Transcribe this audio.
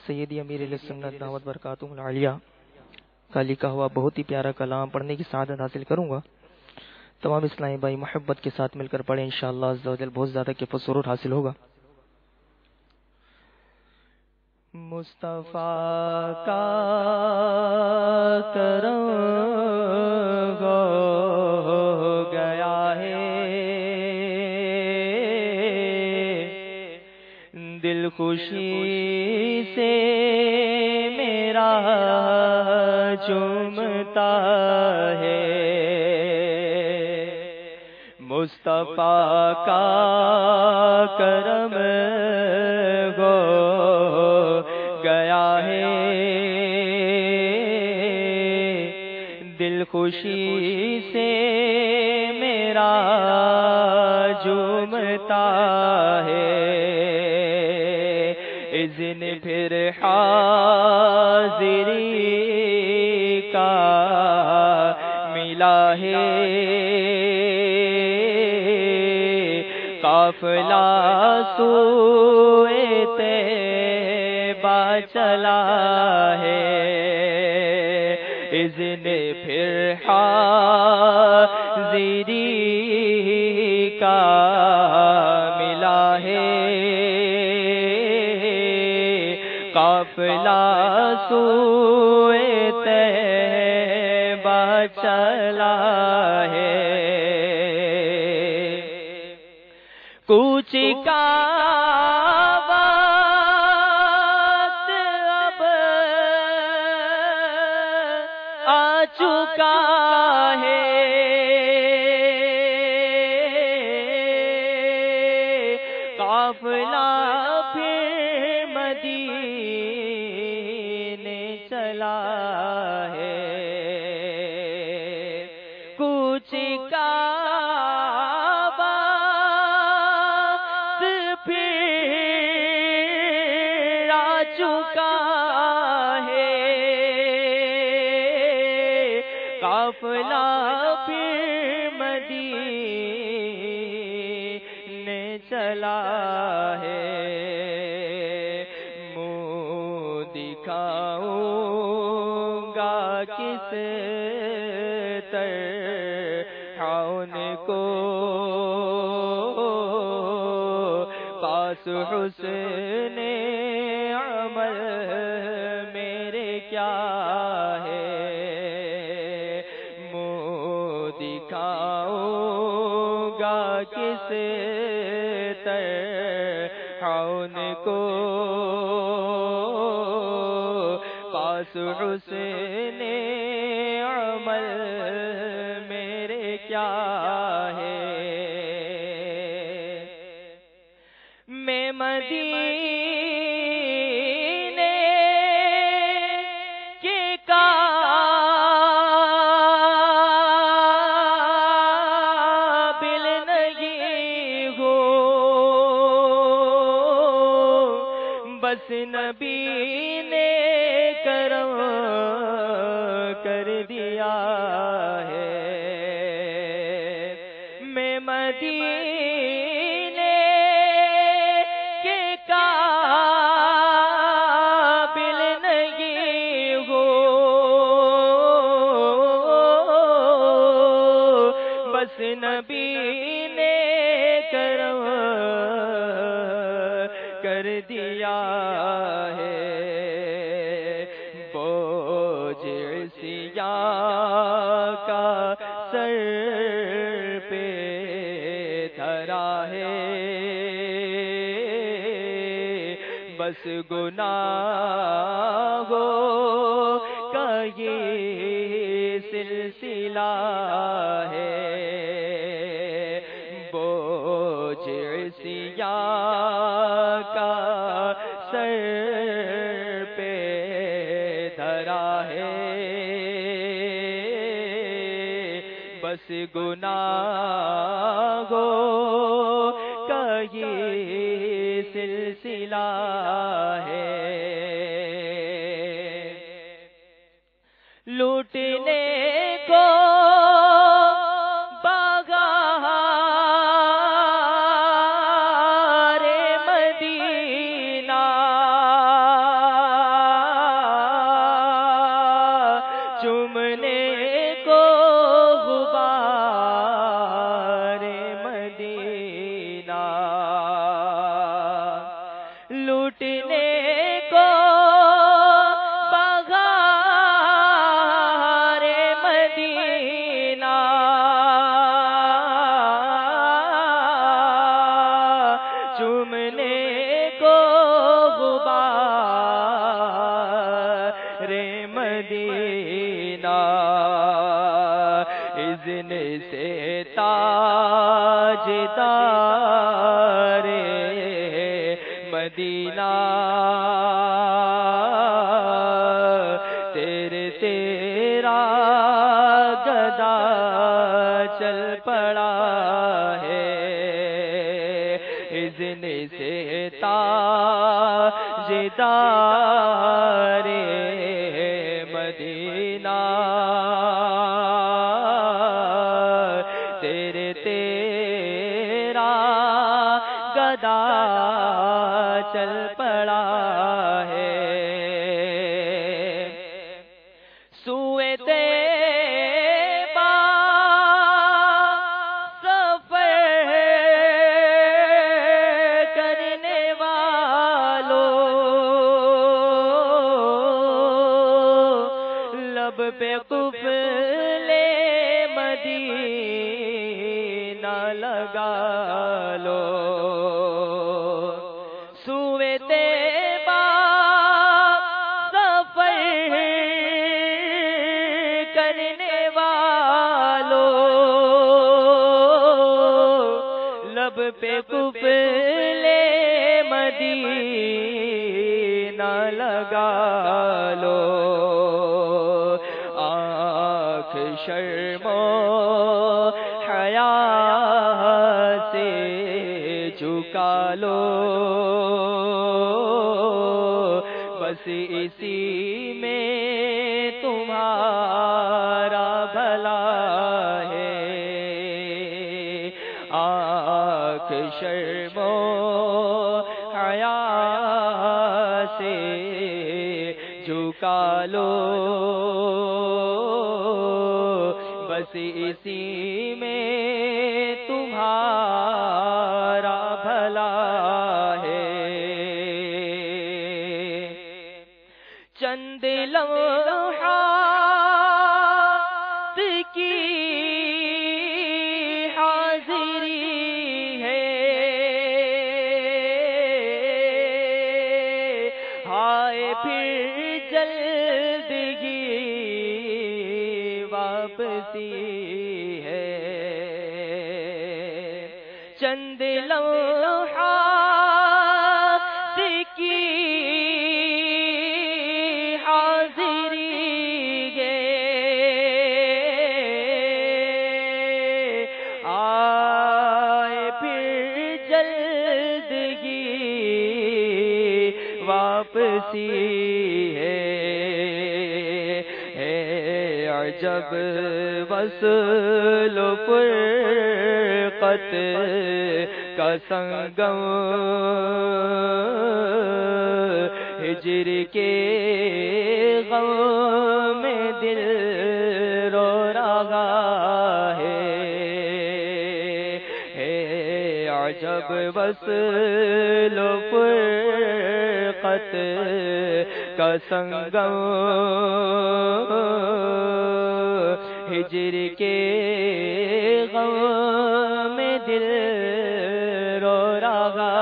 سیدی امیر علیہ سنت دعوت برکاتہم العالیہ کا لکھا ہوا بہت ہی پیارا کلام پڑھنے کی سعادت حاصل کروں گا۔ تمام اسلامی بھائی محبت کے ساتھ مل کر پڑھیں، انشاءاللہ عز و جل بہت زیادہ کیف و سرور حاصل ہوگا۔ مصطفیٰ کا کرم ہو گیا ہے، دل خوشی سے میرا جھومتا ہے۔ مصطفیٰ کا کرم ہو گیا ہے، دل خوشی سے میرا جھومتا ہے۔ اذن پھر حاضری کا ملا ہے، قافلہ سوئے طیبہ چلا ہے۔ اذن پھر حاضری کا ملا ہے، قافلہ سوئے طیبہ چلا ہے۔ کوچ کا وقت اب آ چکا ہے، قافلہ پھر مدینے چلا ہے۔ کوچ کا چکا ہے، قافلہ پھر مدینے چلا ہے۔ منہ دکھاؤں گا کس طرح ان کو، پاس حسن میرے کیا ہے۔ منہ دکھاؤں گا کس طرح ان کو، پاس حسن عمل میرے کیا ہے۔ میں مدینے کے قابل نہیں ہوں، بس نبی نے کرم کر دیا ہے۔ میں مدینے کے قابل نہیں ہوں، بس نبی نے کرم کر دیا ہے۔ بوجھ سیاہ کا سر پہ دھرا ہے، بس گناہوں کا یہ سلسلہ ہے۔ بوجھ سیاہ کا سر پہ دھرا ہے، بس گناہوں کا یہ سلسلہ ہے۔ لوٹنے کو بغار مدینہ مدینہ اذن سے تاجدار مدینہ تیرا گدا چل پڑا ہے اذن سے تاجدار مدینہ تیرا گدا چل پڑا ہے سوئے طیبہ سفر کرنے والوں لب پہ قفل مدینہ لگا لو سوئے طیبہ سفر کرنے والوں لب پہ قفل مدینہ لگا لو آنکھ شرم و حیا سے جھکا لو بس اسی میں تمہارا بھلا ہے آنکھ شرم و حیا سے جھکا لو بس اسی میں تمہارا بھلا ہے چند لمحات کی حاضری ہے ہائے پھر جلدگی واپسی ہے چند لمحات کی حاضری ہے آئے پھر جلدگی واپسی ہے عجب وصل و فرقت کا سنگم ہجر کے غم میں دل رو رہا ہے عجب وصل و فرقت کا سنگم ہجر کے غم میں دل رو رہا